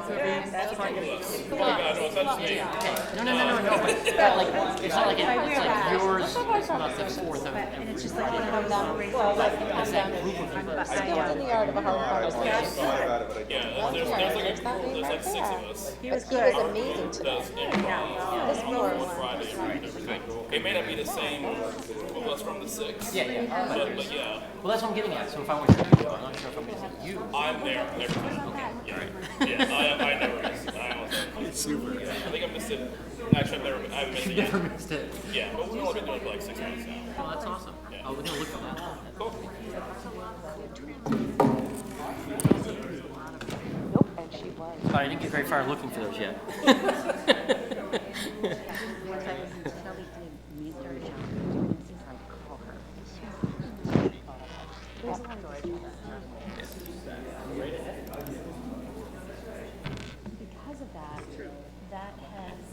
That's fine. Oh my God, no, it's not just me. No. But it's not like yours is not the fourth of every It's just like, it's that group of people. Skills in the art of a hard conversation. Yeah, there's like 6 of us. He was good. He was amazing Does today. improv This floor on was. Friday. It may not be the same of us from the 6. Yeah. But yeah, Well, that's what I'm getting at. So if I went to you, I'm not sure if I'm going to say you. I'm there every time. Okay. Yeah, I never miss it. I honestly, super. I think I missed it. Actually, I haven't missed it yet. Never missed it. Yeah, but we've only been doing it for like 6 months now. Well, that's awesome. Oh, we're going to look for that. Cool. Nope, and she was. But I didn't get very far looking for those yet. Because of that, that has.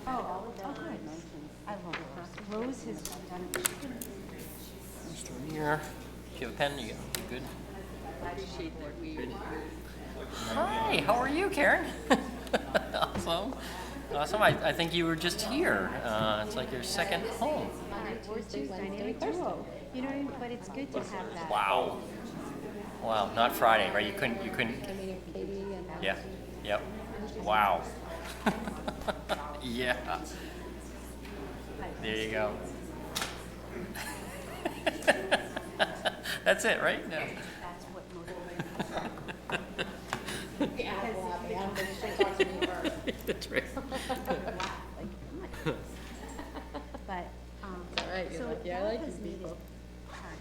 Oh, good. I love it. Rose has done it. Here. Do you have a pen? You good? Hi, how are you, Karen? Awesome. Awesome. I think you were just here. It's like your second home. We're two dynamic duo. You know what I mean? But it's good to have that. Wow. Wow. Not Friday, right? You couldn't. Katie and Yeah. Yep. Wow. Yeah. There you go. That's it, right? No. That's what motivates. That's right. But, all right, you're so like, yeah, I that like has you made people. it hard.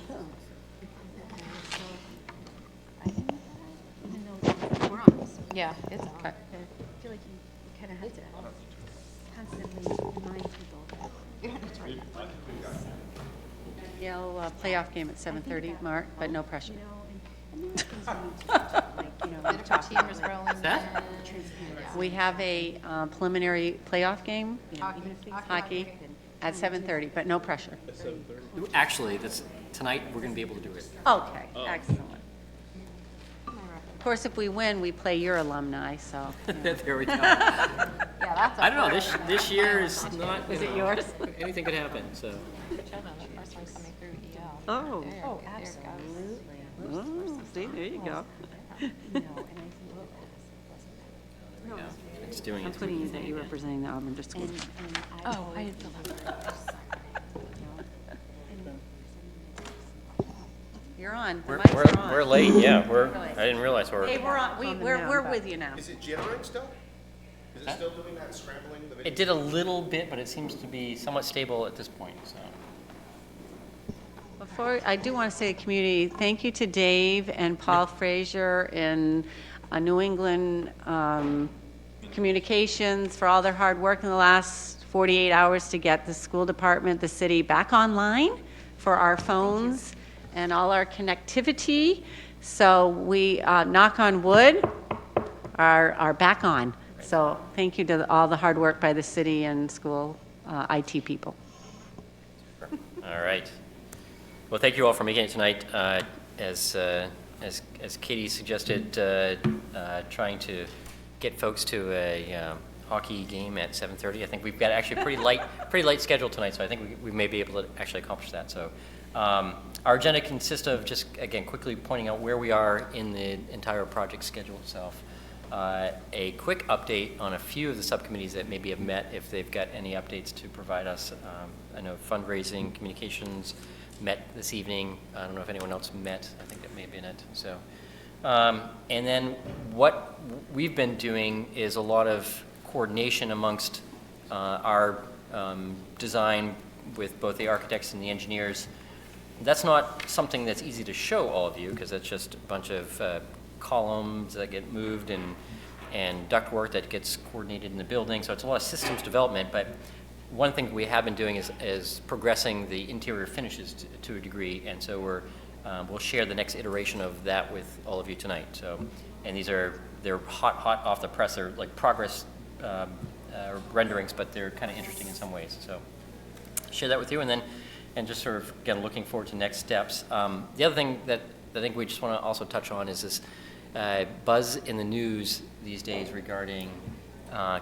So I think that, even though we're on this. Yeah, it's I okay. feel like you kind of have to constantly remind people. Yale playoff game at 7:30, Mark, but no pressure. You know, and there are things we need to talk about, like, you know, we talk about like That? transparency. We have a preliminary playoff game, hockey, at 7:30, but no pressure. Actually, tonight we're going to be able to do it. Okay, excellent. Of course, if we win, we play your alumni, so. There we go. Yeah, that's a I don't know. This year is not. Is it yours? Anything could happen. So. children, the first one coming through EL. Oh. There, Oh, there it goes. absolutely. Oh, see, there you go. No, and I think Yeah, it's doing I'm it. putting you that you're representing the Auburn School. and Oh, I didn't feel that. You're on. The We're, mics we're, are on. we're late. Yeah, I didn't realize Hey, we're. we're on. We're with you now. Is it jittering still? Is it still doing that scrambling? The video? It did a little bit, but it seems to be somewhat stable at this point. So. Before, I do want to say to the community, thank you to Dave and Paul Frazier in New England Communications for all their hard work in the last 48 hours to get the school department, the city back online for our phones and all our connectivity. So we, knock on wood, are back on. So thank you to all the hard work by the city and school IT people. All right. Well, thank you all for making it tonight. As Katie suggested, trying to get folks to a hockey game at 7:30. I think we've got actually a pretty light schedule tonight, so I think we may be able to actually accomplish that. So our agenda consists of just, again, quickly pointing out where we are in the entire project schedule itself. A quick update on a few of the subcommittees that maybe have met, if they've got any updates to provide us. I know fundraising, communications met this evening. I don't know if anyone else met. I think that may have been it. So, and then what we've been doing is a lot of coordination amongst our design with both the architects and the engineers. That's not something that's easy to show all of you because that's just a bunch of columns that get moved and ductwork that gets coordinated in the building. So it's a lot of systems development, but one thing we have been doing is progressing the interior finishes to a degree, and so we'll share the next iteration of that with all of you tonight. So, and they're hot off the press. They're like progress renderings, but they're kind of interesting in some ways. So share that with you, and just sort of again looking forward to next steps. The other thing that think we just want to also touch on is this buzz in the news these days regarding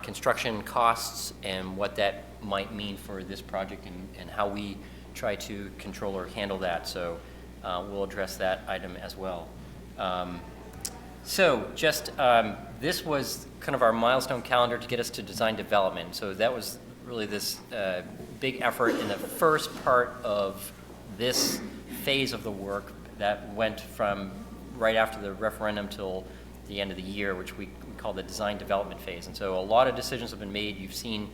construction costs and what that might mean for this project and how we try to control or handle that. So we'll address that item as well. This was kind of our milestone calendar to get us to design development. So that was really this big effort in the first part of this phase of the work that went from right after the referendum till the end of the year, which we call the design development phase. And so a lot of decisions have been made. You've seen,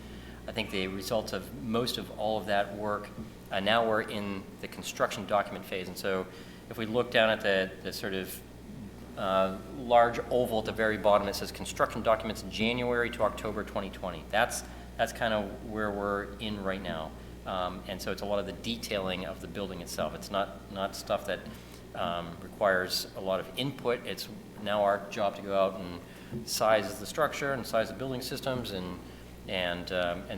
I think, the results of most of all of that work. Now we're in the construction document phase. And so if we look down at the sort of large oval at the very bottom, it says construction documents January to October 2020. That's kind of where we're in right now. And so it's a lot of the detailing of the building itself. It's not stuff that requires a lot of input. It's now our job to go out and size the structure and size the building systems, and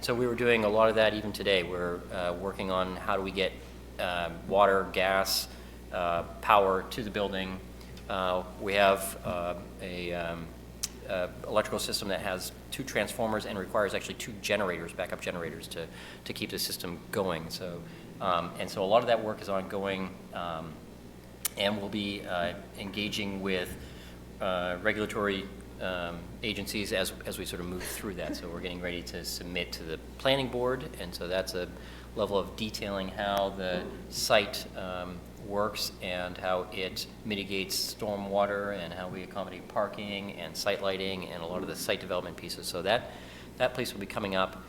so we were doing a lot of that even today. We're working on how do we get water, gas, power to the building. We have a electrical system that has 2 transformers and requires actually 2 generators, backup generators, to keep the system going. So and so a lot of that work is ongoing, and we'll be engaging with regulatory agencies as we sort of move through that. So we're getting ready to submit to the planning board, and so that's a level of detailing how the site works and how it mitigates stormwater and how we accommodate parking and site lighting and a lot of the site development pieces. So that piece will be coming up.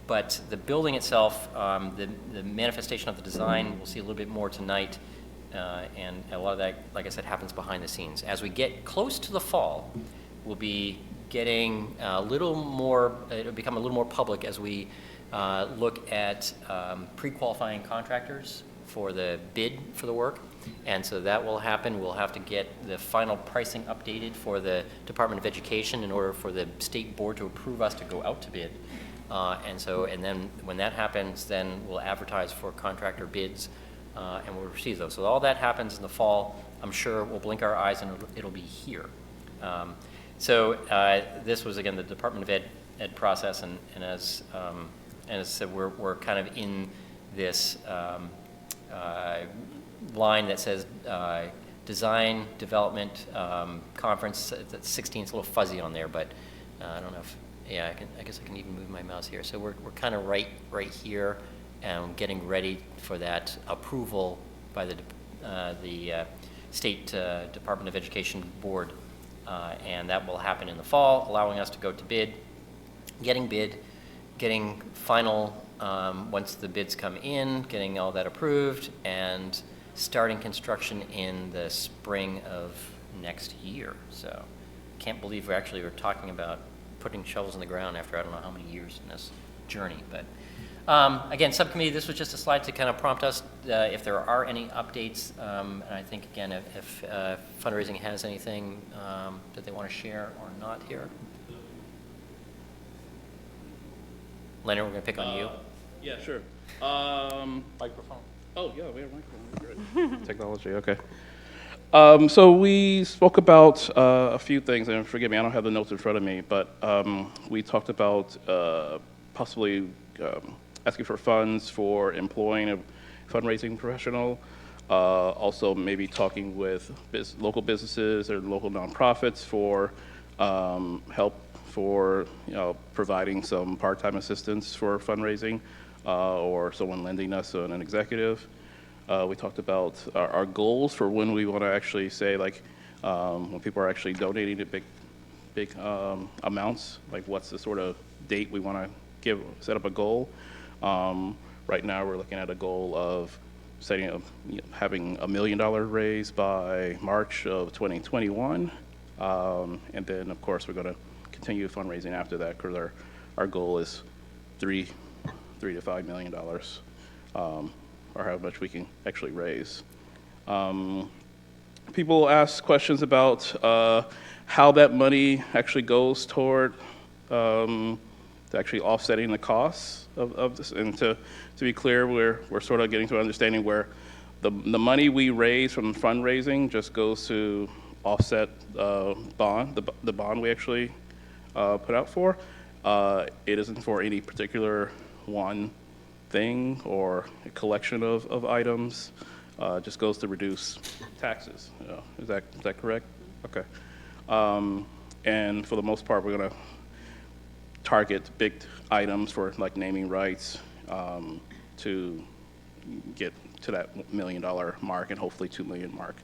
But the building itself, the manifestation of the design, we'll see a little bit more tonight. And a lot of that, like I said, happens behind the scenes. As we get close to the fall, we'll be getting a little more, it'll become a little more public as we look at pre-qualifying contractors for the bid for the work. And so that will happen. We'll have to get the final pricing updated for the Department of Education in order for the state board to approve us to go out to bid. And then when that happens, then we'll advertise for contractor bids. And we'll receive those. So all that happens in the fall. I'm sure we'll blink our eyes and it'll be here. This was, again, the Department of Ed process, and as I said, we're kind of in this line that says design development conference. That's 16. It's a little fuzzy on there, but I don't know if, I guess I can even move my mouse here. So we're kind of right here. And getting ready for that approval by the State Department of Education Board, and that will happen in the fall, allowing us to go to bid, getting final, once the bids come in, getting all that approved, and starting construction in the spring of next year. So can't believe we're talking about putting shovels in the ground after I don't know how many years in this journey, but. Again, subcommittee, this was just a slide to kind of prompt us if there are any updates. And I think, again, if fundraising has anything that they want to share or not here. Leonard, we're going to pick on you. Yeah, sure. Microphone. Oh, yeah, we have a microphone. Great. Technology, okay. So we spoke about a few things, and forgive me, I don't have the notes in front of me, but we talked about possibly asking for funds for employing a fundraising professional, also maybe talking with local businesses or local nonprofits for help for providing some part-time assistance for fundraising, or someone lending us an executive. We talked about our goals for when we want to actually say, like, when people are actually donating to big amounts, like what's the sort of date we want to set up a goal. Right now we're looking at a goal of having $1 million raise by March of 2021. And then of course we're going to continue fundraising after that, because our goal is $3 to $5 million, or how much we can actually raise. People ask questions about how that money actually goes toward actually offsetting the costs of this. And to be clear, we're sort of getting to an understanding where the money we raise from fundraising just goes to offset bond, the bond we actually put out for. It isn't for any particular one thing or a collection of items. Just goes to reduce taxes. Is that correct? Okay. And for the most part, we're going to target big items for like naming rights to get to that $1 million mark and hopefully $2 million mark.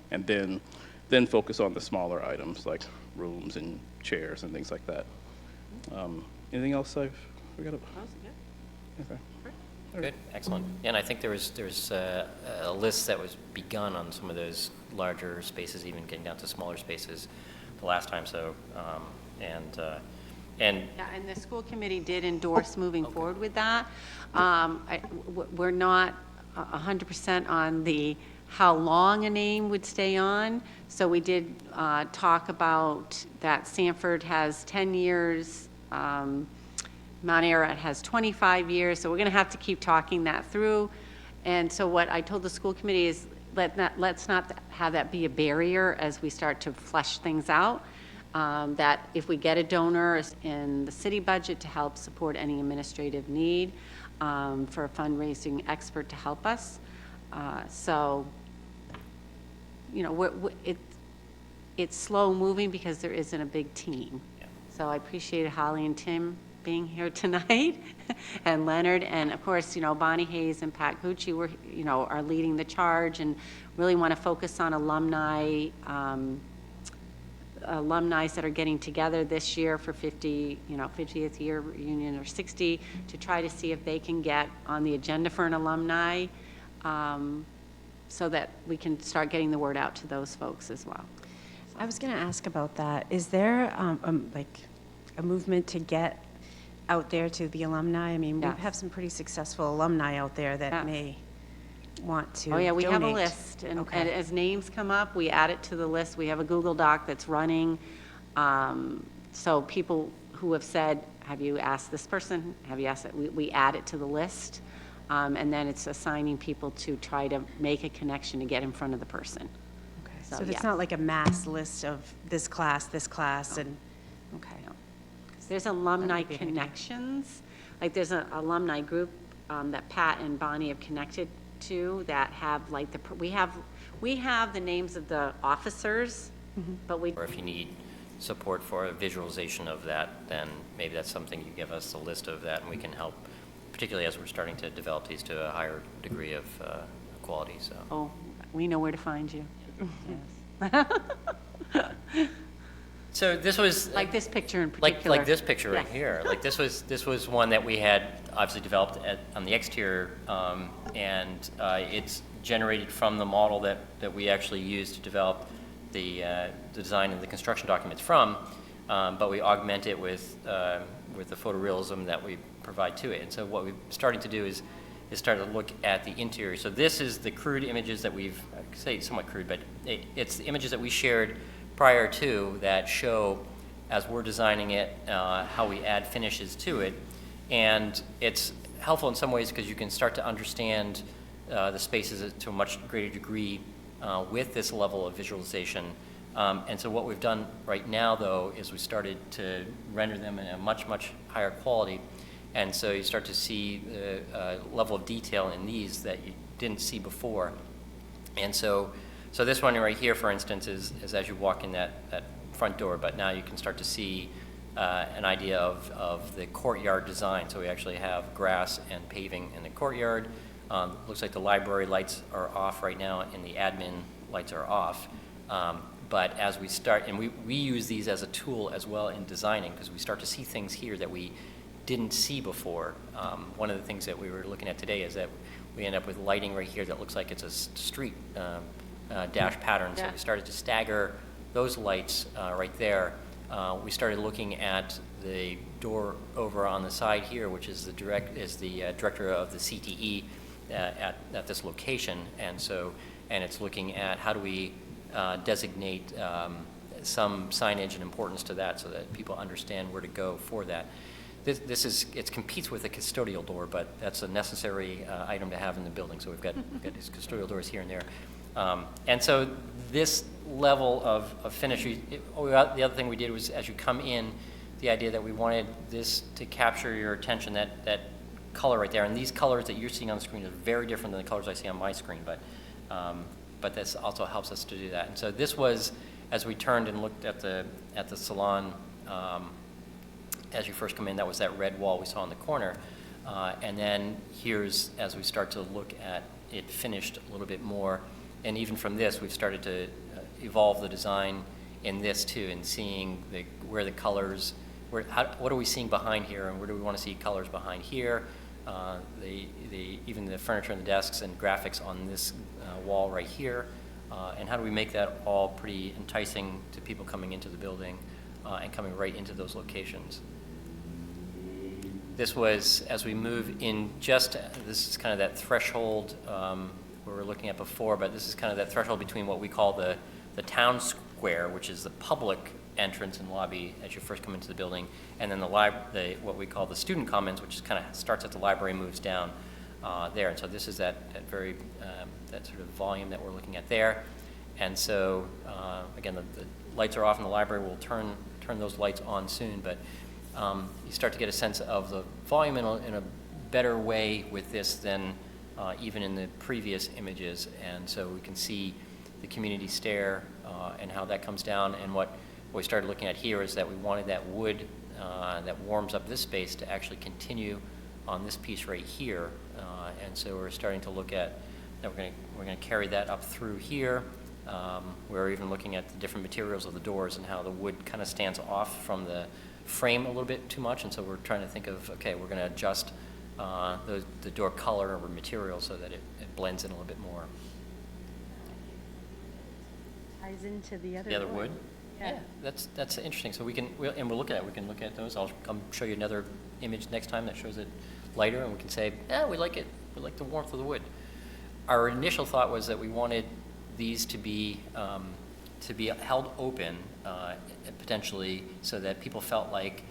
And then focus on the smaller items like rooms and chairs and things like that. Anything else I've forgot about? Okay. Good, excellent. And I think there's a list that was begun on some of those larger spaces, even getting down to smaller spaces the last time. So, and Yeah, and the school committee did endorse moving forward with that. We're not 100% on the how long a name would stay on. So we did talk about that Sanford has 10 years, Mount Ararat has 25 years, so we're going to have to keep talking that through. And so what I told the school committee is let's not have that be a barrier as we start to flesh things out. That if we get a donor in the city budget to help support any administrative need, for a fundraising expert to help us. So, you know, it's slow moving because there isn't a big team. Yeah. So I appreciate Holly and Tim being here tonight, and Leonard, and of course, you know, Bonnie Hayes and Pat Gucci are leading the charge and really want to focus on alumni that are getting together this year for 50th year reunion or 60 to try to see if they can get on the agenda for an alumni, so that we can start getting the word out to those folks as well. I was going to ask about that. Is there like a movement to get out there to the alumni? I mean, Yes. we have some pretty successful alumni out there that Yes. may want to Oh, yeah, we have a donate. list, and Okay. as names come up, we add it to the list. We have a Google Doc that's running. So people who have said, have you asked this person? Have you asked it? We add it to the list. And then it's assigning people to try to make a connection to get in front of the person. Okay. So, So it's yes. not like a mass list of this class, and, okay. There's alumni That'd be a good idea. connections, like there's an alumni group that Pat and Bonnie have connected to that have like we have the names of the officers, but we or if you need support for a visualization of that, then maybe that's something you give us a list of that, and we can help, particularly as we're starting to develop these to a higher degree of quality. So. we know where to find you. So this was Like this picture in particular. like this picture right Yes. here. Like this was one that we had obviously developed on the exterior, and it's generated from the model that we actually used to develop the design and the construction documents from, but we augment it with the photorealism that we provide to it. And so what we're starting to do is start to look at the interior. So this is the crude images that we've, I say somewhat crude, but it's the images that we shared prior to that show, as we're designing it, how we add finishes to it. And it's helpful in some ways because you can start to understand the spaces to a much greater degree with this level of visualization. And so what we've done right now, though, is we started to render them in a much, much higher quality. And so you start to see the level of detail in these that you didn't see before. And so this one right here, for instance, is as you walk in that front door, but now you can start to see an idea of the courtyard design. So we actually have grass and paving in the courtyard. Looks like the library lights are off right now and the admin lights are off. But as we start, and we use these as a tool as well in designing, because we start to see things here that we didn't see before. One of the things that we were looking at today is that we end up with lighting right here that looks like it's a street dash pattern. So Yeah. we started to stagger those lights right there. We started looking at the door over on the side here, which is the director of the CTE at this location, and it's looking at how do we designate some signage and importance to that so that people understand where to go for that. it competes with a custodial door, but that's a necessary item to have in the building. So we've got these custodial doors here and there. And so this level of finish, the other thing we did was, as you come in, the idea that we wanted this to capture your attention, that color right there. And these colors that you're seeing on the screen are very different than the colors I see on my screen, but this also helps us to do that. And so this was, as we turned and looked at the salon, as you first come in, that was that red wall we saw in the corner. And then here's, as we start to look at it finished a little bit more, and even from this, we've started to evolve the design in this too, and seeing where the colors, what are we seeing behind here, and where do we want to see colors behind here, even the furniture and the desks and graphics on this wall right here, and how do we make that all pretty enticing to people coming into the building and coming right into those locations. This was, as we move in, this is kind of that threshold we were looking at before, but this is kind of that threshold between what we call the town square, which is the public entrance and lobby as you first come into the building, and then what we call the student commons, which kind of starts at the library and moves down there. And so this is that sort of volume that we're looking at there. And so again, the lights are off in the library. We'll turn those lights on soon, but you start to get a sense of the volume in a better way with this than even in the previous images. And so we can see the community stair and how that comes down. And what we started looking at here is that we wanted that wood that warms up this space to actually continue on this piece right here. And so we're starting to look at that we're going to carry that up through here. We're even looking at the different materials of the doors and how the wood kind of stands off from the frame a little bit too much. And so we're trying to think of, okay, we're going to adjust the door color or material so that it blends in a little bit more. Ties into the other The other wood. wood? Yeah. That's interesting. So we can look at those. I'll come show you another image next time that shows it lighter, and we can say, yeah, we like it. We like the warmth of the wood. Our initial thought was that we wanted these to be held open potentially, so that people felt like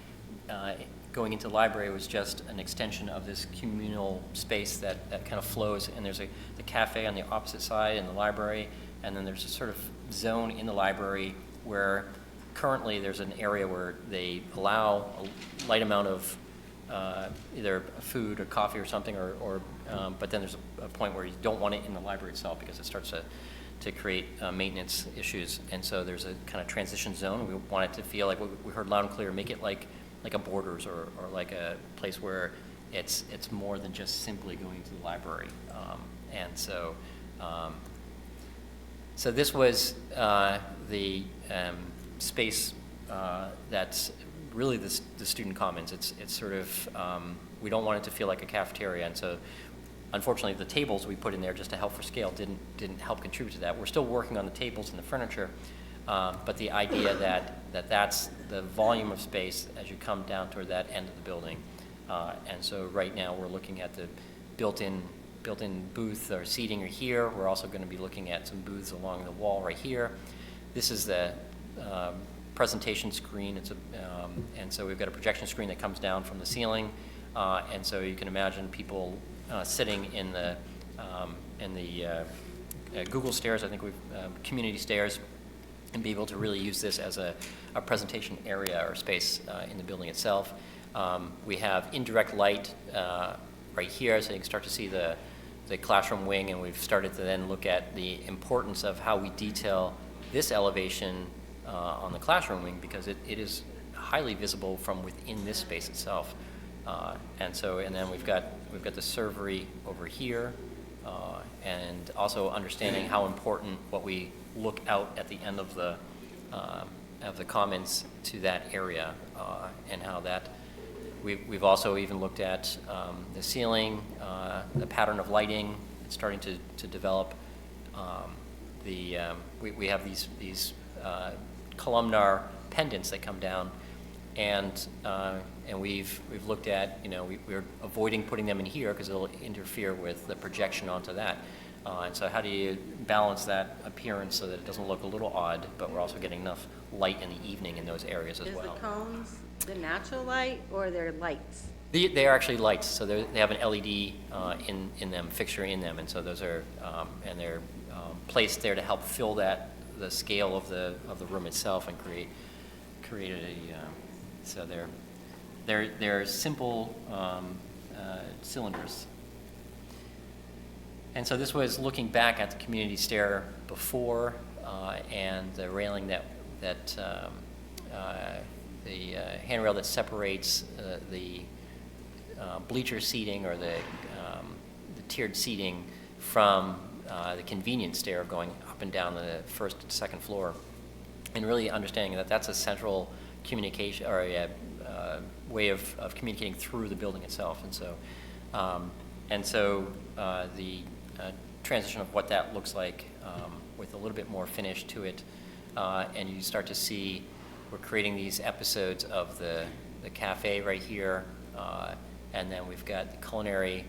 going into the library was just an extension of this communal space that kind of flows. And there's the cafe on the opposite side in the library, and then there's a sort of zone in the library where currently there's an area where they allow a light amount of either food or coffee or something, but then there's a point where you don't want it in the library itself because it starts to create maintenance issues. And so there's a kind of transition zone. We want it to feel like, we heard loud and clear, make it like a Borders or like a place where it's more than just simply going to the library. And so this was the space that's really the student commons. It's sort of, we don't want it to feel like a cafeteria, and so unfortunately the tables we put in there just to help for scale didn't help contribute to that. We're still working on the tables and the furniture, but the idea that's the volume of space as you come down toward that end of the building. And so right now we're looking at the built-in booth or seating here. We're also going to be looking at some booths along the wall right here. This is the presentation screen. And so we've got a projection screen that comes down from the ceiling. And so you can imagine people sitting in the Google stairs, I think community stairs, and be able to really use this as a presentation area or space in the building itself. We have indirect light right here, so you can start to see the classroom wing, and we've started to then look at the importance of how we detail this elevation on the classroom wing, because it is highly visible from within this space itself. And then we've got the servery over here, and also understanding how important what we look out at the end of the commons to that area, and how that we've also even looked at the ceiling, the pattern of lighting. It's starting to develop. We have these columnar pendants that come down, and we've looked at, we're avoiding putting them in here because it'll interfere with the projection onto that. And so how do you balance that appearance so that it doesn't look a little odd, but we're also getting enough light in the evening in those areas as well? Is the cones The natural light or their lights? They are actually lights, so they have an LED in them, fixture in them, and so those are, and they're placed there to help fill the scale of the room itself and create so they're simple cylinders. And so this was looking back at the community stair before, and the railing the handrail that separates the bleacher seating or the tiered seating from the convenience stair going up and down the first and second floor, and really understanding that that's a central communication or a way of communicating through the building itself. And so the transition of what that looks like with a little bit more finish to it, and you start to see we're creating these episodes of the cafe right here, and then we've got the culinary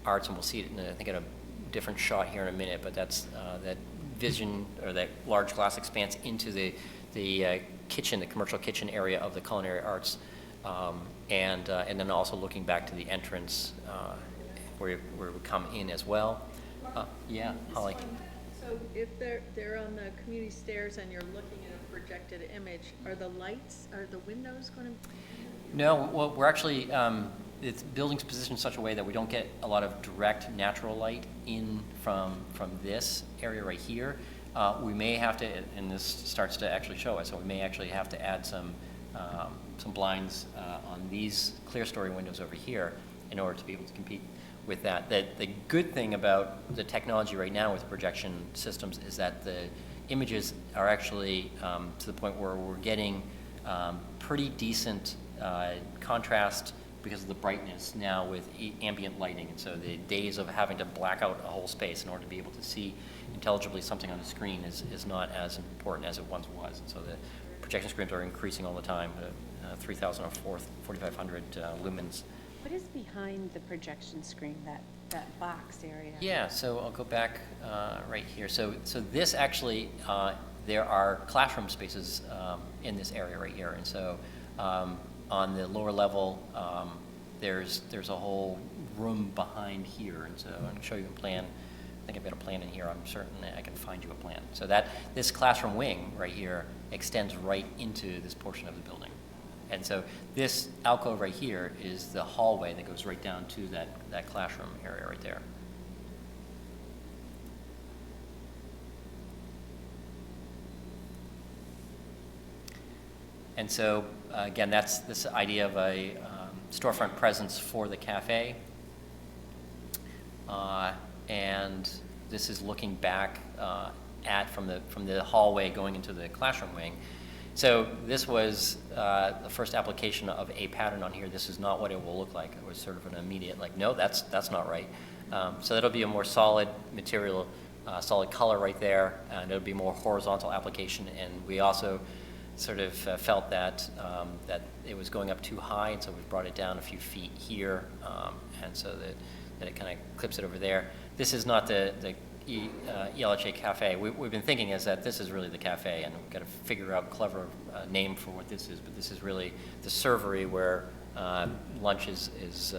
arts, and we'll see it in I think in a different shot here in a minute, but that's that vision or that large glass expanse into the kitchen, the commercial kitchen area of the culinary arts, and then also looking back to the entrance where we come in as well. Yeah, Holly. So if they're on the community stairs and you're looking at a projected image, are the windows going to? No, well, we're actually, the building's positioned in such a way that we don't get a lot of direct natural light in from this area right here. We may have to, and this starts to actually show us, so we may actually have to add some blinds on these clear story windows over here in order to be able to compete with that. The good thing about the technology right now with projection systems is that the images are actually to the point where we're getting pretty decent contrast because of the brightness now with ambient lighting. And so the days of having to black out a whole space in order to be able to see intelligibly something on the screen is not as important as it once was. And so the projection screens are increasing all the time, 3,000 or 4,500 lumens. What is behind the projection screen, that box area? Yeah, so I'll go back right here. So this actually, there are classroom spaces in this area right here. And so on the lower level, there's a whole room behind here. And so I'm going to show you a plan. I think I've got a plan in here. I'm certain that I can find you a plan. So this classroom wing right here extends right into this portion of the building. And so this alcove right here is the hallway that goes right down to that classroom area right there. And so, again, that's this idea of a storefront presence for the cafe. And this is looking back from the hallway going into the classroom wing. So this was the first application of a pattern on here. This is not what it will look like. It was sort of an immediate, like, no, that's not right. So that'll be a more solid material, solid color right there, and it'll be more horizontal application. And we also sort of felt that that it was going up too high, and so we brought it down a few feet here, and so that it kind of clips it over there. This is not the ELHS Cafe. We've been thinking is that this is really the cafe, and we've got to figure out a clever name for what this is, but this is really the servery where lunch is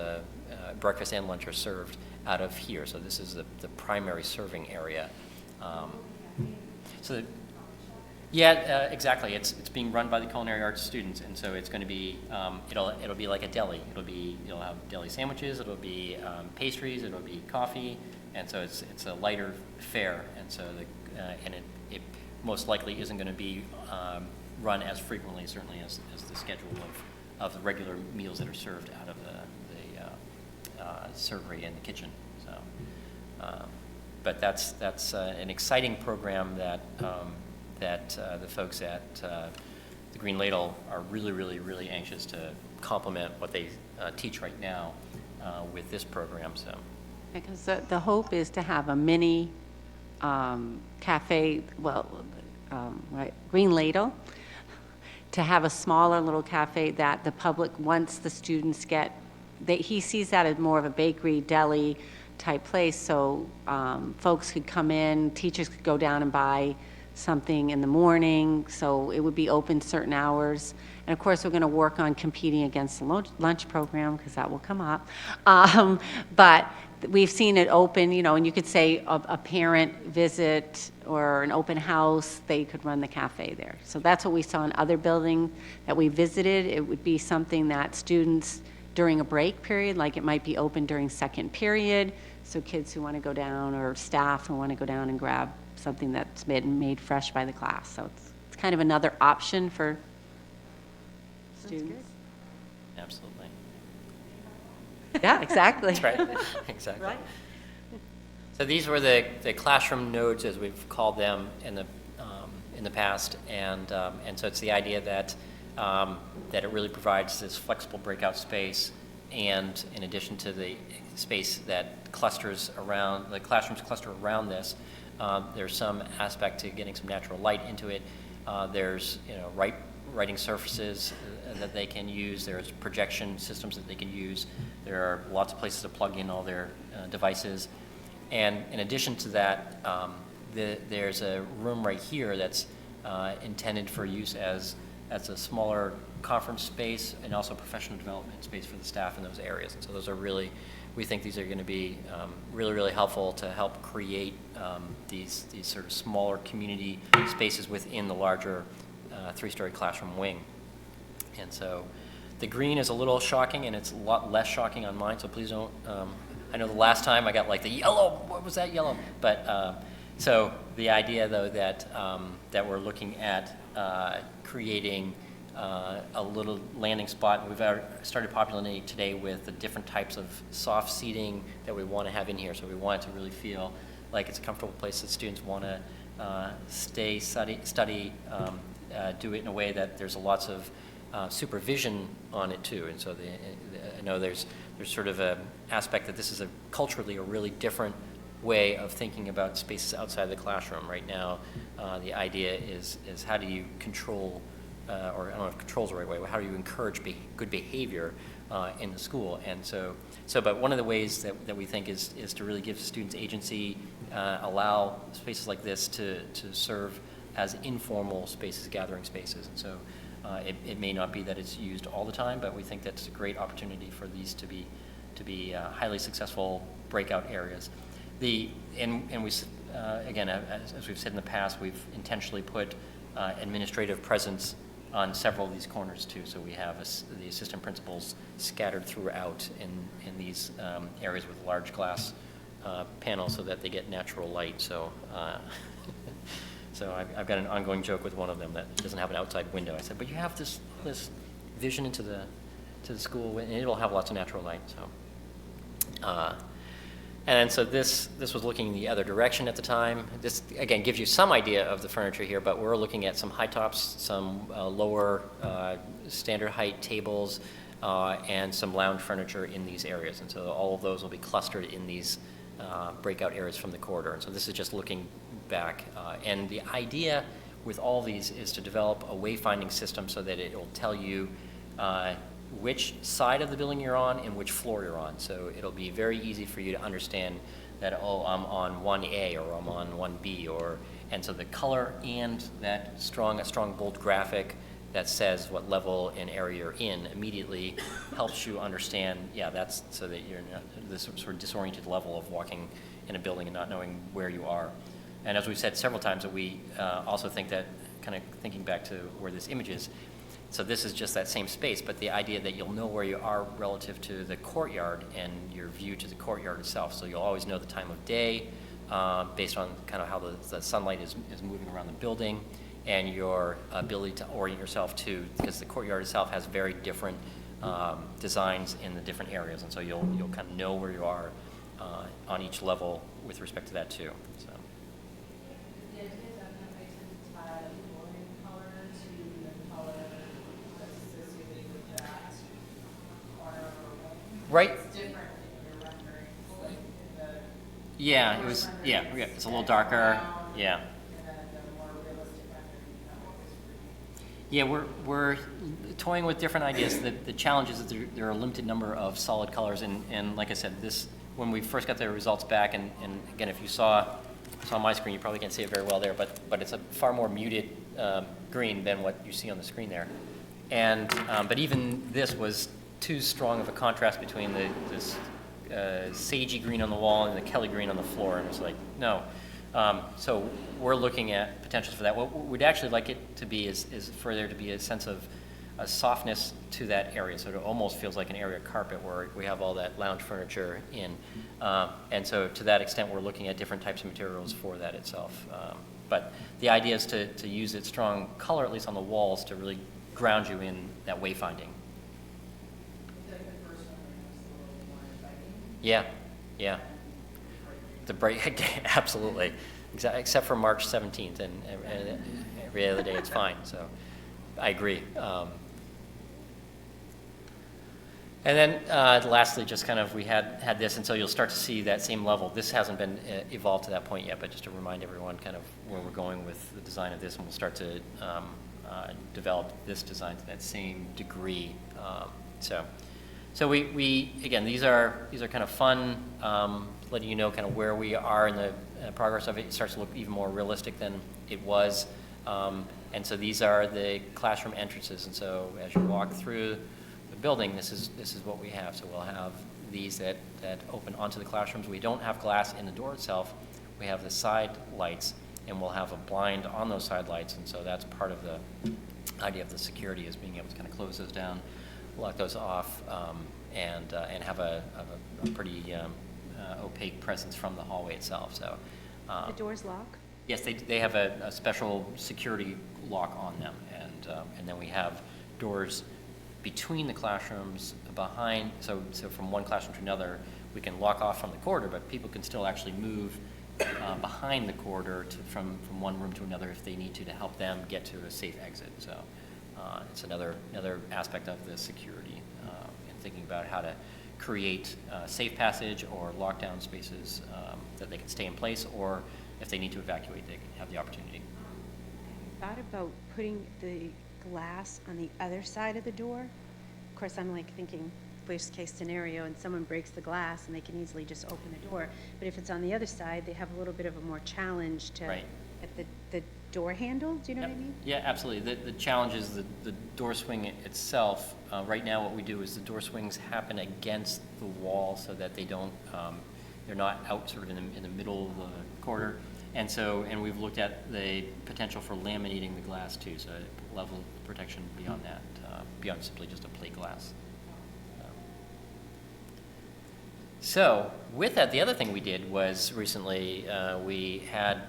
breakfast and lunch are served out of here. So this is the primary serving area. Yeah, exactly. It's being run by the culinary arts students, and so it's going to be it'll be like a deli. You'll have deli sandwiches. It'll be pastries. It'll be coffee, and so it's a lighter fare, and so it most likely isn't going to be run as frequently, certainly as the schedule of the regular meals that are served out of the servery and the kitchen. So, but that's an exciting program that the folks at the Green Ladle are really anxious to complement what they teach right now with this program. So, because the hope is to have a mini cafe, right, Green Ladle, to have a smaller little cafe that the public, once the students get, he sees that as more of a bakery, deli type place, so folks could come in, teachers could go down and buy something in the morning, so it would be open certain hours. And of course, we're going to work on competing against the lunch program, because that will come up. But we've seen it open, you know, and you could say a parent visit or an open house, they could run the cafe there. So that's what we saw in other buildings that we visited. It would be something that students, during a break period, like it might be open during second period, so kids who want to go down, or staff who want to go down and grab something that's been made fresh by the class. So it's kind of another option for students. Absolutely. Yeah, exactly. That's right, exactly. So these were the classroom nodes, as we've called them in the past, and so it's the idea that that it really provides this flexible breakout space, and in addition to the space that clusters around, the classrooms cluster around this, there's some aspect to getting some natural light into it. There's, you know, writing surfaces that they can use. There's projection systems that they can use. There are lots of places to plug in all their devices. And in addition to that, there's a room right here that's intended for use as a smaller conference space, and also professional development space for the staff in those areas. And so those are really, we think these are going to be really, really helpful to help create these sort of smaller community spaces within the larger three-story classroom wing. And so the green is a little shocking, and it's a lot less shocking on mine, so please don't, I know the last time I got like the yellow, what was that yellow? But so the idea, though, that that we're looking at creating a little landing spot. We've started populating it today with the different types of soft seating that we want to have in here. So we want it to really feel like it's a comfortable place that students want to stay, study, do it in a way that there's lots of supervision on it too. And so I know there's sort of an aspect that this is culturally a really different way of thinking about spaces outside the classroom. Right now, the idea is how do you control, or I don't know if control is the right way, but how do you encourage good behavior in the school? And but one of the ways that we think is to really give students agency, allow spaces like this to serve as informal spaces, gathering spaces. And so it may not be that it's used all the time, but we think that's a great opportunity for these to be highly successful breakout areas. And we, again, as we've said in the past, we've intentionally put administrative presence on several of these corners too. So we have the assistant principals scattered throughout in these areas with large glass panels, so that they get natural light. So so I've got an ongoing joke with one of them that doesn't have an outside window. I said, but you have this vision into the school, and it'll have lots of natural light. So. And so this was looking the other direction at the time. This, again, gives you some idea of the furniture here, but we're looking at some high tops, some lower standard height tables, and some lounge furniture in these areas. And so all of those will be clustered in these breakout areas from the corridor. And so this is just looking back. And the idea with all these is to develop a wayfinding system so that it will tell you which side of the building you're on and which floor you're on. So it'll be very easy for you to understand that, oh, I'm on 1A or I'm on 1B, and so the color and that a strong bold graphic that says what level and area you're in immediately helps you understand, yeah, that's so that you're not this sort of disoriented level of walking in a building and not knowing where you are. And as we've said several times, that we also think that, kind of thinking back to where this image is, so this is just that same space, but the idea that you'll know where you are relative to the courtyard and your view to the courtyard itself. So you'll always know the time of day based on kind of how the sunlight is moving around the building, and your ability to orient yourself to, because the courtyard itself has very different designs in the different areas, and so you'll kind of know where you are on each level with respect to that too. So. Right. Yeah, it was. Yeah, it's a little darker. Yeah. Yeah, we're toying with different ideas. The challenge is that there are a limited number of solid colors, and like I said, this when we first got the results back, and again, if you saw it's on my screen, you probably can't see it very well there, but it's a far more muted green than what you see on the screen there. And, but even this was too strong of a contrast between this sagey green on the wall and the Kelly green on the floor, and it's like, no. So we're looking at potentials for that. What we'd actually like it to be is for there to be a sense of a softness to that area, so it almost feels like an area carpet where we have all that lounge furniture in. And so to that extent, we're looking at different types of materials for that itself. But the idea is to use its strong color, at least on the walls, to really ground you in that wayfinding. Yeah, yeah. The break, absolutely. Except for March 17th, and every other day it's fine. So I agree. And then lastly, just kind of we had this, and so you'll start to see that same level. This hasn't been evolved to that point yet, but just to remind everyone kind of where we're going with the design of this, and we'll start to develop this design to that same degree. So we again, these are kind of fun, letting you know kind of where we are in the progress of it. It starts to look even more realistic than it was. And so these are the classroom entrances, and so as you walk through the building, this is what we have. So we'll have these that open onto the classrooms. We don't have glass in the door itself. We have the side lights, and we'll have a blind on those side lights, and so that's part of the idea of the security, is being able to kind of close those down, lock those off, and have a pretty opaque presence from the hallway itself. So The doors lock? yes, they have a special security lock on them, and then we have doors between the classrooms behind, so from one classroom to another, we can lock off from the corridor, but people can still actually move behind the corridor from one room to another if they need to help them get to a safe exit. So it's another aspect of the security, and thinking about how to create safe passage or lockdown spaces that they can stay in place, or if they need to evacuate, they can have the opportunity. Thought about putting the glass on the other side of the door. Of course, I'm like thinking worst case scenario, and someone breaks the glass and they can easily just open the door. But if it's on the other side, they have a little bit of a more challenge to Right. get the door handle. Do you know Yep. what I mean? Yeah, absolutely. The challenge is the door swing itself. Right now, what we do is the door swings happen against the wall so that they don't, they're not out sort of in the middle of the corridor. And we've looked at the potential for laminating the glass too, so a level of protection beyond that, beyond simply just a plate glass. So with that, the other thing we did was recently we had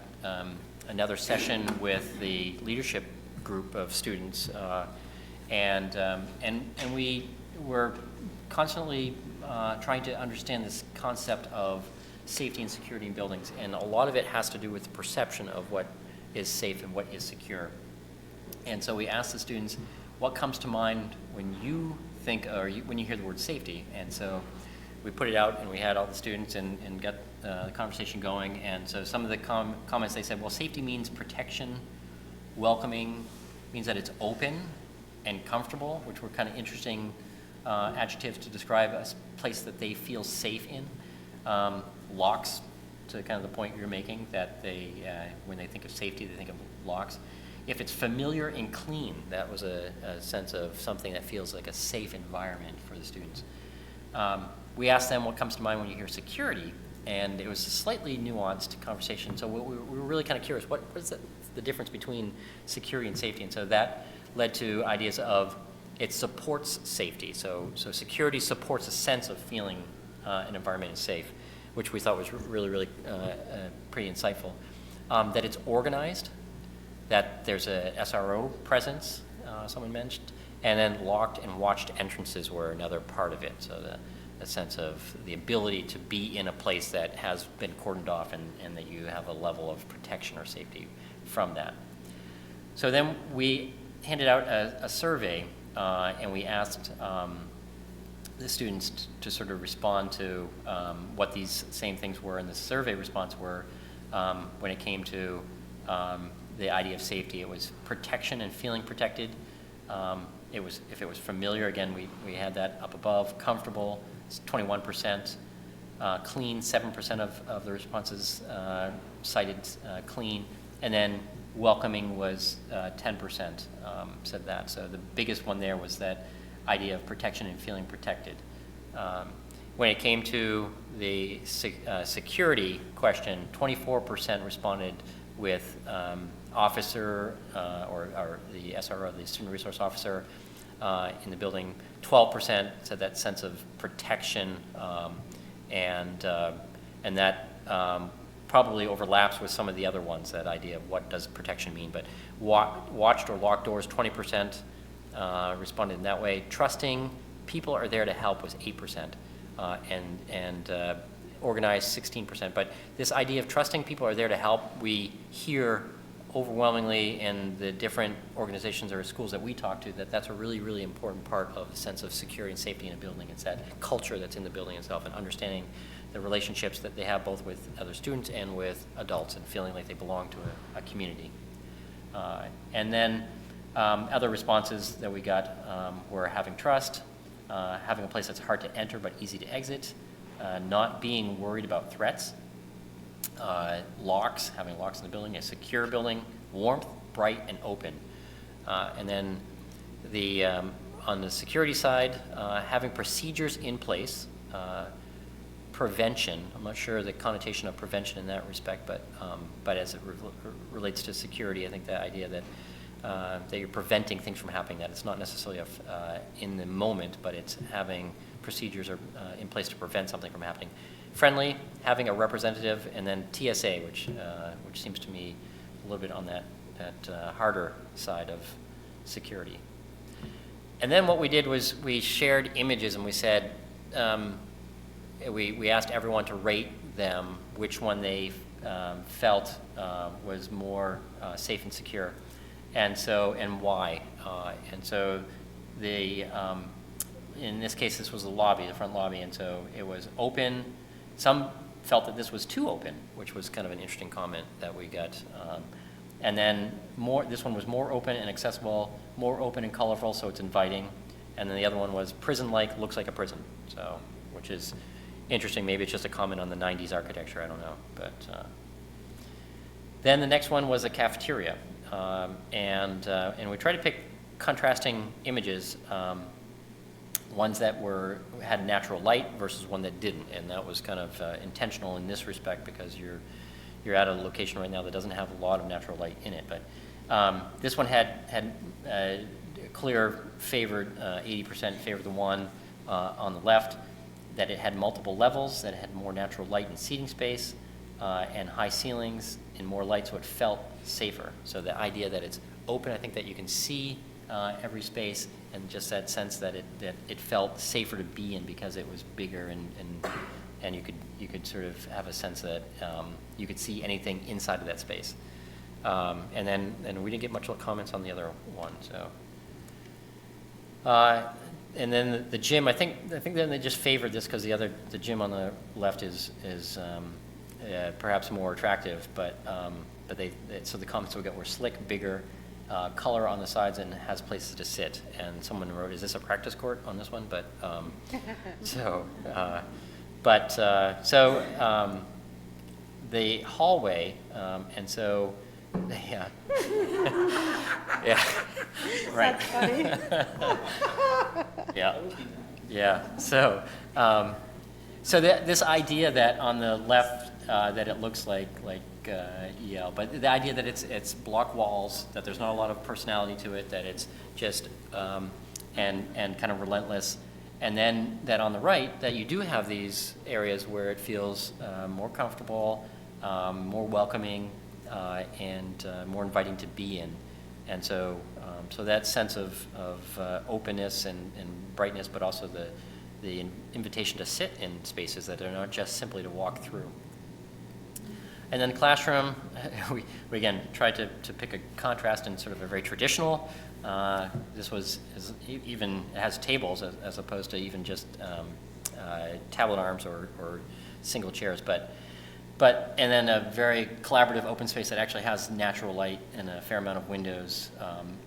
another session with the leadership group of students, and we were constantly trying to understand this concept of safety and security in buildings, and a lot of it has to do with the perception of what is safe and what is secure. And so we asked the students, what comes to mind when you think, or when you hear the word safety? And so we put it out, and we had all the students and got the conversation going. And so some of the comments, they said, well, safety means protection, welcoming, means that it's open and comfortable, which were kind of interesting adjectives to describe a place that they feel safe in. Locks, to kind of the point you're making, that they, when they think of safety, they think of locks. If it's familiar and clean, that was a sense of something that feels like a safe environment for the students. We asked them what comes to mind when you hear security, and it was a slightly nuanced conversation. So we were really kind of curious, what is the difference between security and safety? And so that led to ideas of it supports safety. So security supports a sense of feeling an environment is safe, which we thought was really pretty insightful. That it's organized, that there's a SRO presence, someone mentioned, and then locked and watched entrances were another part of it. So the sense of the ability to be in a place that has been cordoned off, and that you have a level of protection or safety from that. So then we handed out a survey, and we asked the students to sort of respond to what these same things were, and the survey response were, when it came to the idea of safety, it was protection and feeling protected. If it was familiar, again, we had that up above. Comfortable, it's 21%. clean, 7% of the responses cited clean, and then welcoming was 10% said that. So the biggest one there was that idea of protection and feeling protected. When it came to the security question, 24% responded with officer or the SRO, the student resource officer in the building. 12% said that sense of protection, and that probably overlaps with some of the other ones, that idea of what does protection mean. But watched or locked doors, 20% responded in that way. Trusting people are there to help was 8%, and organized 16%. But this idea of trusting people are there to help, we hear overwhelmingly in the different organizations or schools that we talk to, that's a really, really important part of the sense of security and safety in a building. It's that culture that's in the building itself, and understanding the relationships that they have both with other students and with adults, and feeling like they belong to a community. And then other responses that we got were having trust, having a place that's hard to enter but easy to exit, not being worried about threats, locks, having locks in the building, a secure building, warmth, bright, and open. And then on the security side, having procedures in place, prevention. I'm not sure the connotation of prevention in that respect, but as it relates to security, I think the idea that that you're preventing things from happening, that it's not necessarily in the moment, but it's having procedures in place to prevent something from happening. Friendly, having a representative, and then TSA, which seems to me a little bit on that harder side of security. And then what we did was we shared images, and we said, we asked everyone to rate them, which one they felt was more safe and secure, and why. And so in this case, this was the lobby, the front lobby, and so it was open. Some felt that this was too open, which was kind of an interesting comment that we got. And then this one was more open and accessible, more open and colorful, so it's inviting. And then the other one was prison-like, looks like a prison, so, which is interesting. Maybe it's just a comment on the 90s architecture, I don't know. But then the next one was a cafeteria. And we tried to pick contrasting images, ones that had natural light versus one that didn't, and that was kind of intentional in this respect, because you're at a location right now that doesn't have a lot of natural light in it. But this one had clear favored, 80% favored the one on the left, that it had multiple levels, that it had more natural light and seating space, and high ceilings and more light, so it felt safer. So the idea that it's open, I think that you can see every space, and just that sense that it felt safer to be in because it was bigger, and you could sort of have a sense that you could see anything inside of that space. And we didn't get much comments on the other one. So, and then the gym, I think then they just favored this because the gym on the left is perhaps more attractive, but so the comments we got were slick, bigger. Color on the sides, and has places to sit. And someone wrote, "Is this a practice court on this one?" But the hallway, and so yeah, yeah, right. That's funny. Yeah. So this idea that on the left that it looks like EL, but the idea that it's block walls, that there's not a lot of personality to it, that it's just and kind of relentless, and then that on the right that you do have these areas where it feels more comfortable, more welcoming, and more inviting to be in, and so that sense of openness and brightness, but also the invitation to sit in spaces that are not just simply to walk through. And then classroom, we again tried to pick a contrast in sort of a very traditional. This it has tables as opposed to even just tablet arms or single chairs, and then a very collaborative open space that actually has natural light and a fair amount of windows.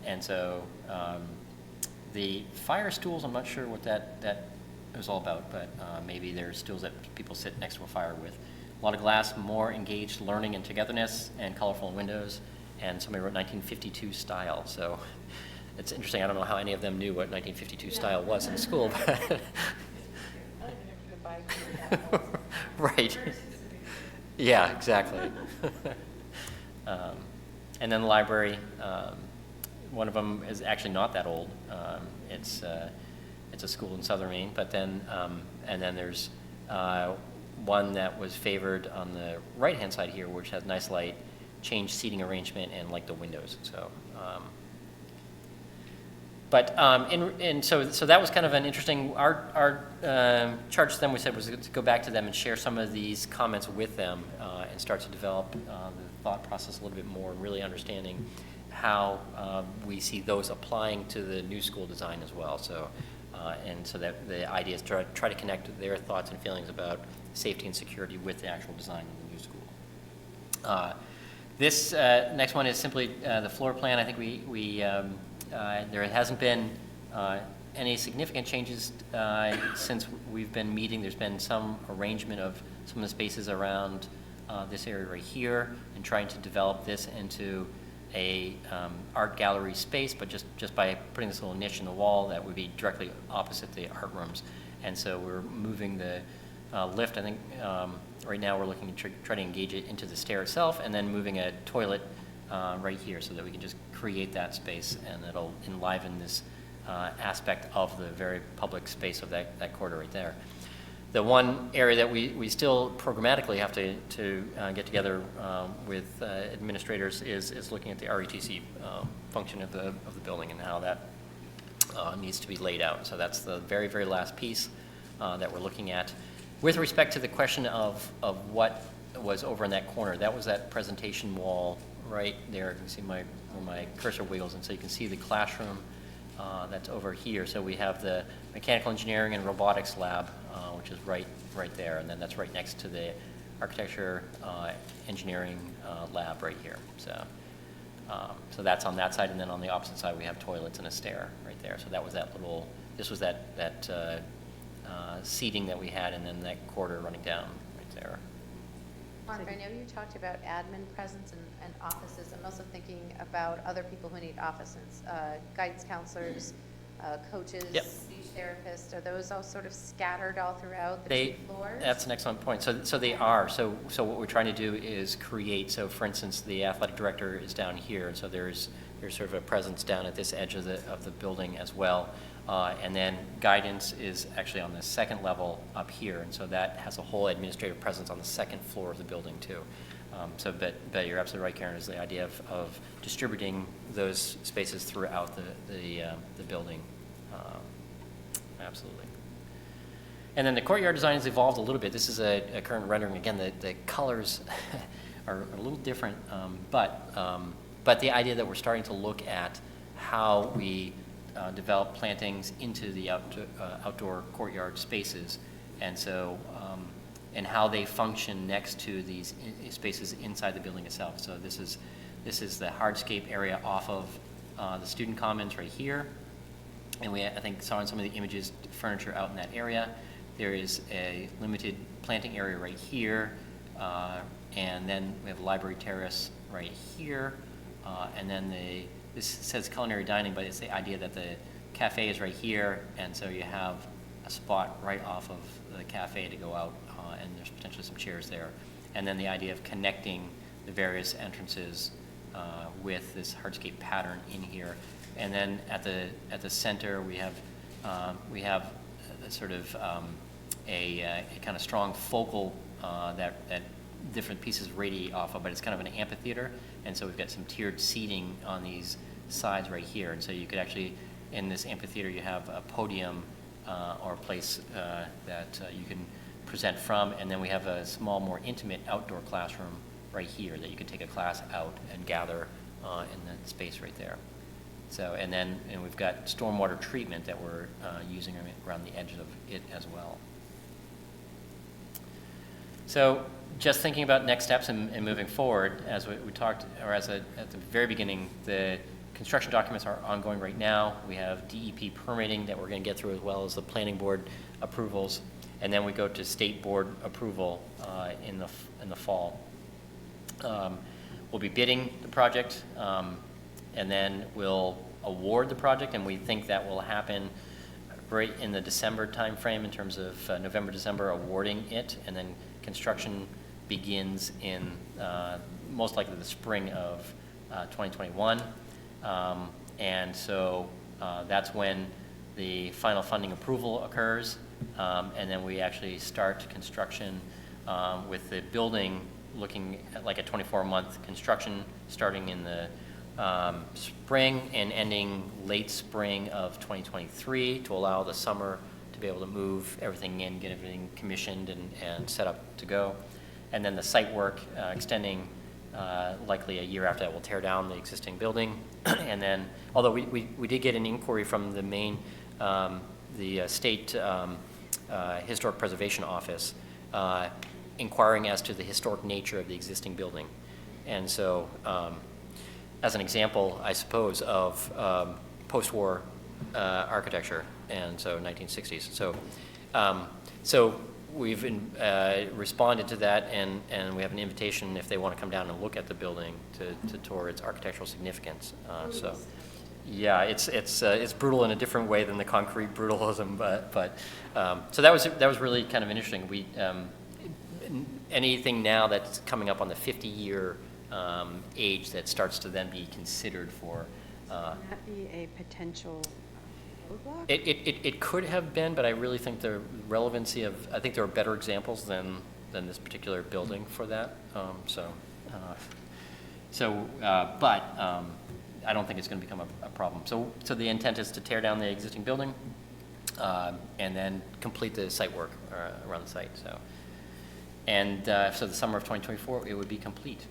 And so the fire stools, I'm not sure what that it was all about, but maybe there's stools that people sit next to a fire with. A lot of glass, more engaged learning and togetherness, and colorful windows, and somebody wrote 1952 style, so it's interesting. I don't know how any of them knew what 1952 style was in school, but right. Yeah, exactly. And then the library, one of them is actually not that old. It's a school in southern Maine, but then, and then there's one that was favored on the right-hand side here, which has nice light, changed seating arrangement, and like the windows, so. So that was kind of an interesting, our charge to them, we said, was to go back to them and share some of these comments with them and start to develop the thought process a little bit more, really understanding how we see those applying to the new school design as well. So, and so that the idea is to try to connect their thoughts and feelings about safety and security with the actual design of the new school. This next one is simply the floor plan. I think there hasn't been any significant changes since we've been meeting. There's been some arrangement of some of the spaces around this area right here and trying to develop this into a art gallery space, but just by putting this little niche in the wall that would be directly opposite the art rooms. And so we're moving the lift. I think right now we're looking to try to engage it into the stair itself, and then moving a toilet right here so that we can just create that space, and it'll enliven this aspect of the very public space of that corridor right there. The one area that we still programmatically have to get together with administrators is looking at the RETC function of the building and how that needs to be laid out. So that's the very, very last piece that we're looking at. With respect to the question of what was over in that corner, that was that presentation wall right there. You can see where my cursor wiggles, and so you can see the classroom that's over here. So we have the mechanical engineering and robotics lab, which is right there, and then that's right next to the architecture engineering lab right here. So that's on that side, and then on the opposite side we have toilets and a stair right there. So that was that little. This was that seating that we had, and then that corridor running down right there. Mark, I know you talked about admin presence and offices. I'm also thinking about other people who need offices, guidance counselors, coaches, Yep. speech therapists. Are those all sort of scattered all throughout the two floors? That's an excellent point. So they are. So what we're trying to do is create. So for instance, the athletic director is down here, and so there's sort of a presence down at this edge of the building as well. And then guidance is actually on the second level up here, and so that has a whole administrative presence on the second floor of the building too. But you're absolutely right, Karen, is the idea of distributing those spaces throughout the building. Absolutely. And then the courtyard design has evolved a little bit. This is a current rendering. Again, the colors are a little different, but the idea that we're starting to look at how we develop plantings into the outdoor courtyard spaces, and so and how they function next to these spaces inside the building itself. So this is the hardscape area off of the student commons right here, and I think saw in some of the images furniture out in that area. There is a limited planting area right here, and then we have a library terrace right here, and then this says culinary dining, but it's the idea that the cafe is right here, and so you have a spot right off of the cafe to go out, and there's potentially some chairs there. And then the idea of connecting the various entrances with this hardscape pattern in here. And then at the center we have a sort of a kind of strong focal that different pieces radiate off of, but it's kind of an amphitheater, and so we've got some tiered seating on these sides right here, and so you could actually, in this amphitheater, you have a podium or a place that you can present from, and then we have a small, more intimate outdoor classroom right here that you can take a class out and gather in the space right there. So, and we've got stormwater treatment that we're using around the edge of it as well. So just thinking about next steps and moving forward, as we talked, or at the very beginning, the construction documents are ongoing right now. We have DEP permitting that we're going to get through, as well as the planning board approvals. And then we go to state board approval in the fall. We'll be bidding the project, and then we'll award the project, and we think that will happen right in the December timeframe in terms of November, December awarding it, and then construction begins in most likely the spring of 2021. And so that's when the final funding approval occurs, and then we actually start construction with the building looking at like a 24-month construction starting in the spring and ending late spring of 2023 to allow the summer to be able to move everything in, get everything commissioned and set up to go. And then the site work extending likely a year after that. We'll tear down the existing building. And then, although we did get an inquiry from the Maine, the state Historic Preservation Office, inquiring as to the historic nature of the existing building. And so, as an example, I suppose, of post-war architecture, and so 1960s. So we've responded to that, and we have an invitation if they want to come down and look at the building to tour its architectural significance. So, yeah, it's brutal in a different way than the concrete brutalism, but so that was really kind of interesting. We anything now that's coming up on the 50-year age that starts to then be considered for. Would that be a potential roadblock? It could have been, but I really think the relevancy of, I think there are better examples than this particular building for that. But I don't think it's going to become a problem. So the intent is to tear down the existing building and then complete the site work around the site. So the summer of 2024, it would be complete.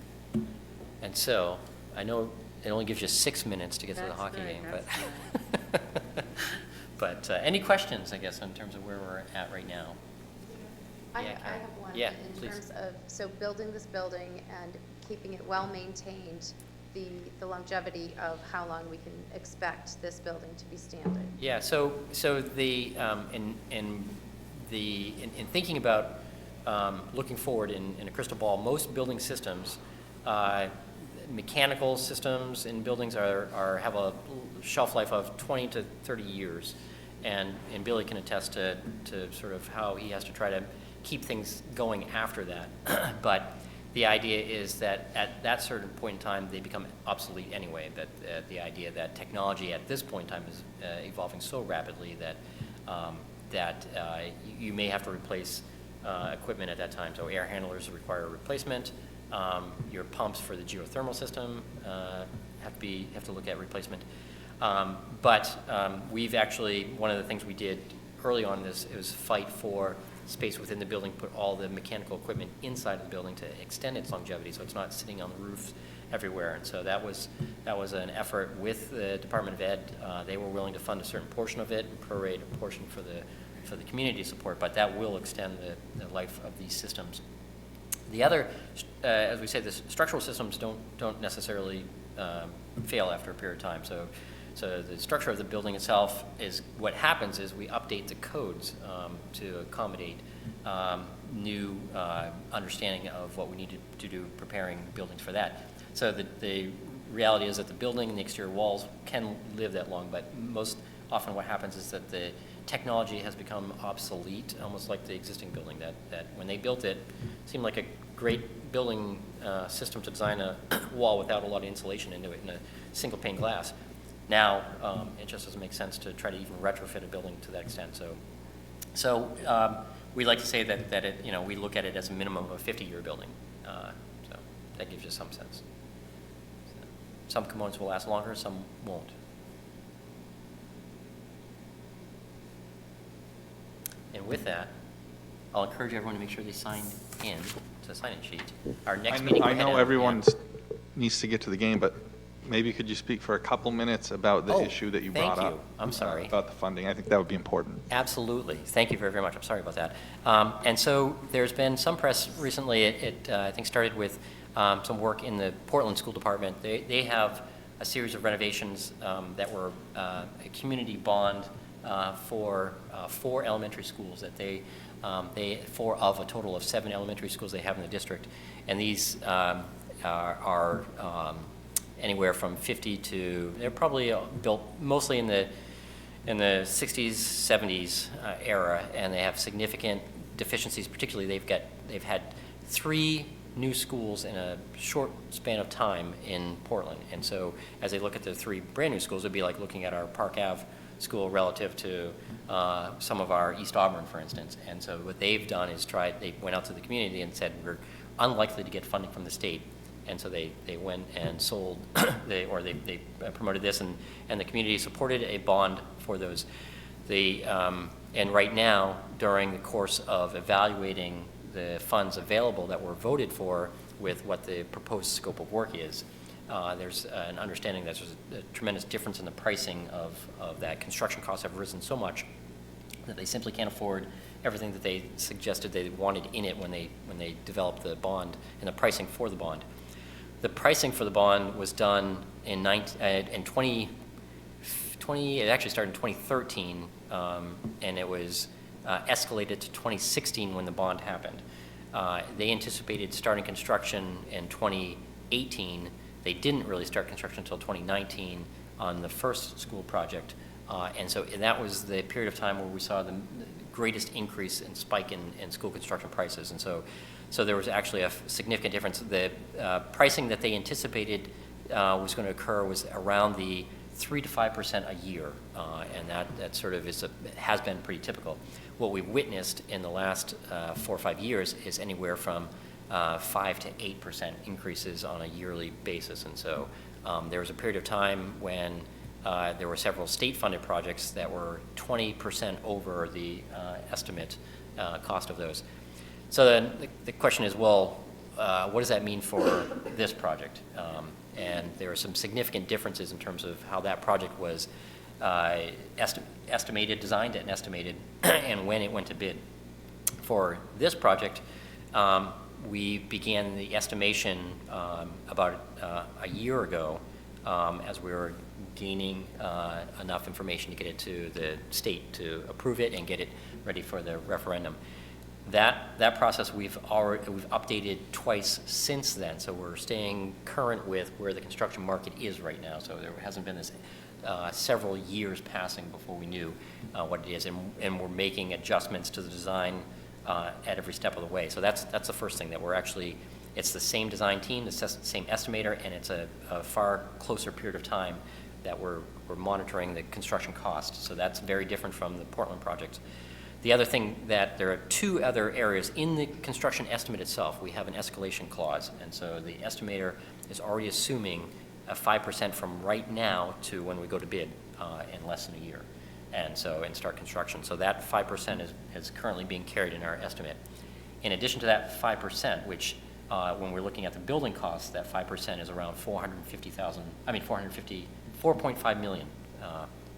And so I know it only gives you 6 minutes to get to the hockey game, but any questions, I guess, in terms of where we're at right now? I Yeah, have Karen. one. Yeah, In please. terms of, so building this building and keeping it well-maintained, the longevity of how long we can expect this building to be standing. Yeah, so the, in thinking about looking forward in a crystal ball, most building systems, mechanical systems in buildings have a shelf life of 20 to 30 years. And Billy can attest to sort of how he has to try to keep things going after that. But the idea is that at that certain point in time, they become obsolete anyway. That the idea that technology at this point in time is evolving so rapidly that you may have to replace equipment at that time. So air handlers require a replacement. Your pumps for the geothermal system have to look at replacement. But we've actually, one of the things we did early on this, it was fight for space within the building, put all the mechanical equipment inside of the building to extend its longevity, so it's not sitting on the roofs everywhere. And so that was an effort with the Department of Ed. They were willing to fund a certain portion of it and prorate a portion for the community support, but that will extend the life of these systems. The other, as we say, the structural systems don't necessarily fail after a period of time. So the structure of the building itself is, what happens is we update the codes to accommodate new understanding of what we need to do preparing buildings for that. So the reality is that the building and the exterior walls can live that long, but most often what happens is that the technology has become obsolete, almost like the existing building, that when they built it, seemed like a great building system to design a wall without a lot of insulation into it in a single pane glass. Now, it just doesn't make sense to try to even retrofit a building to that extent. So we like to say that it, we look at it as a minimum of a 50-year building. So that gives you some sense. Some components will last longer, some won't. And with that, I'll encourage everyone to make sure they sign in to the sign-in sheet. Our next meeting. I know everyone needs to get to the game, but maybe could you speak for a couple minutes about the issue that you brought up? Thank you. I'm sorry. About the funding. I think that would be important. Absolutely. Thank you very, very much. I'm sorry about that. And so there's been some press recently. It I think started with some work in the Portland School Department. They have a series of renovations that were a community bond for 4 elementary schools that they 4 of a total of 7 elementary schools they have in the district. And these are anywhere from 50 to, they're probably built mostly in the 60s, 70s era, and they have significant deficiencies. Particularly, they've had 3 new schools in a short span of time in Portland. And so as they look at the 3 brand new schools, it'd be like looking at our Park Ave school relative to some of our East Auburn, for instance. And so what they've done is they went out to the community and said, we're unlikely to get funding from the state. And so they went and sold, they promoted this, and the community supported a bond for those. And right now, during the course of evaluating the funds available that were voted for with what the proposed scope of work is, there's an understanding that there's a tremendous difference in the pricing of that. Construction costs have risen so much that they simply can't afford everything that they suggested they wanted in it when they developed the bond and the pricing for the bond. The pricing for the bond was done in 2020. It actually started in 2013, and it was escalated to 2016 when the bond happened. They anticipated starting construction in 2018. They didn't really start construction until 2019 on the first school project, and that was the period of time where we saw the greatest increase in spike in school construction prices. And so there was actually a significant difference. The pricing that they anticipated was going to occur was around the 3 to 5% a year, and that sort of has been pretty typical. What we've witnessed in the last 4 or 5 years is anywhere from 5 to 8% increases on a yearly basis. And so there was a period of time when there were several state-funded projects that were 20% over the estimate cost of those. So then the question is, well, what does that mean for this project? And there are some significant differences in terms of how that project was designed and estimated, and when it went to bid. For this project, we began the estimation about a year ago as we were gaining enough information to get it to the state to approve it and get it ready for the referendum. That process we've updated twice since then, so we're staying current with where the construction market is right now. So there hasn't been this several years passing before we knew what it is, and we're making adjustments to the design at every step of the way. So that's the first thing, that we're actually, it's the same design team, the same estimator, and it's a far closer period of time that we're monitoring the construction cost. So that's very different from the Portland project. The other thing, that there are 2 other areas in the construction estimate itself. We have an escalation clause, and so the estimator is already assuming a 5% from right now to when we go to bid in less than a year, and start construction. So that 5% is currently being carried in our estimate. In addition to that 5%, which when we're looking at the building costs, that 5% is around $4.5 million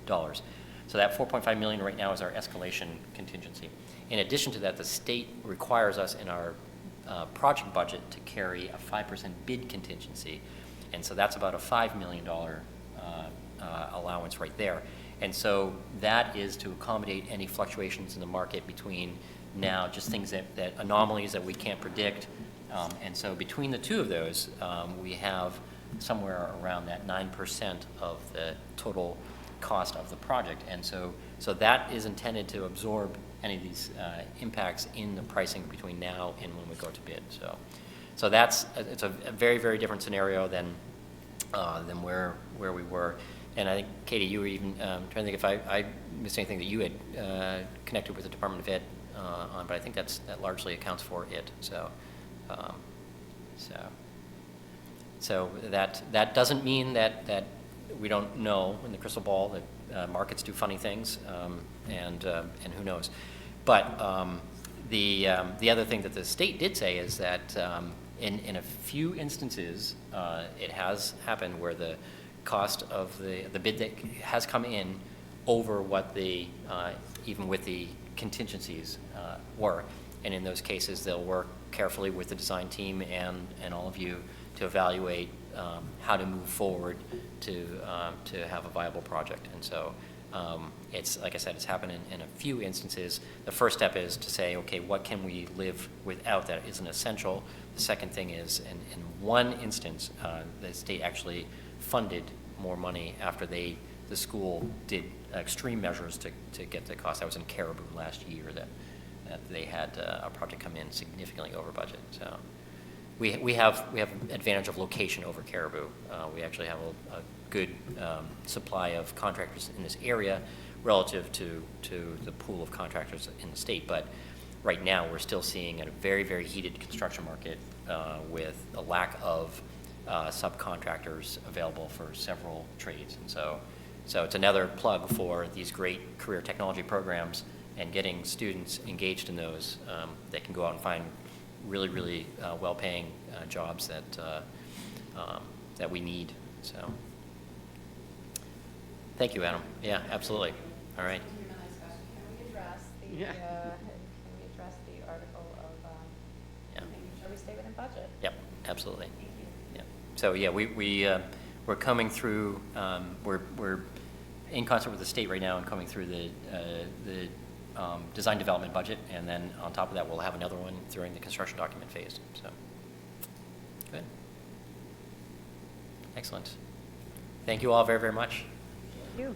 dollars. So that $4.5 million right now is our escalation contingency. In addition to that, the state requires us in our project budget to carry a 5% bid contingency, and so that's about a $5 million allowance right there. And so that is to accommodate any fluctuations in the market between now, just things that anomalies that we can't predict. And so between the 2 of those, we have somewhere around that 9% of the total cost of the project. And so that is intended to absorb any of these impacts in the pricing between now and when we go to bid. So it's a very, very different scenario than where we were. And I think, Katie, you were even trying to think if I missed anything that you had connected with the Department of Ed on, but I think that largely accounts for it. So that doesn't mean that we don't know in the crystal ball that markets do funny things, and who knows. But the other thing that the state did say is that in a few instances, it has happened where the cost of the bid that has come in over what the even with the contingencies were, and in those cases they'll work carefully with the design team and all of you evaluate how to move forward to have a viable project. And so it's, like I said, it's happened in a few instances. The first step is to say, okay, what can we live without that isn't essential? The second thing is, in one instance, the state actually funded more money after the school did extreme measures to get the cost. That was in Caribou last year that they had a project come in significantly over budget. So we have advantage of location over Caribou. We actually have a good supply of contractors in this area relative to the pool of contractors in the state. But right now, we're still seeing a very, very heated construction market with a lack of subcontractors available for several trades. And so it's another plug for these great career technology programs and getting students engaged in those that can go out and find really, really well-paying jobs that we need. So, thank you, Adam. Yeah, absolutely. All right. Can we address the, Yeah. can we address the article of making sure we stay within budget? Yep, absolutely. Thank you. Yeah. So yeah, we're coming through. We're in concert with the state right now and coming through the design development budget, and then on top of that, we'll have another one during the construction document phase. So good. Excellent. Thank you all very, very much. Thank you.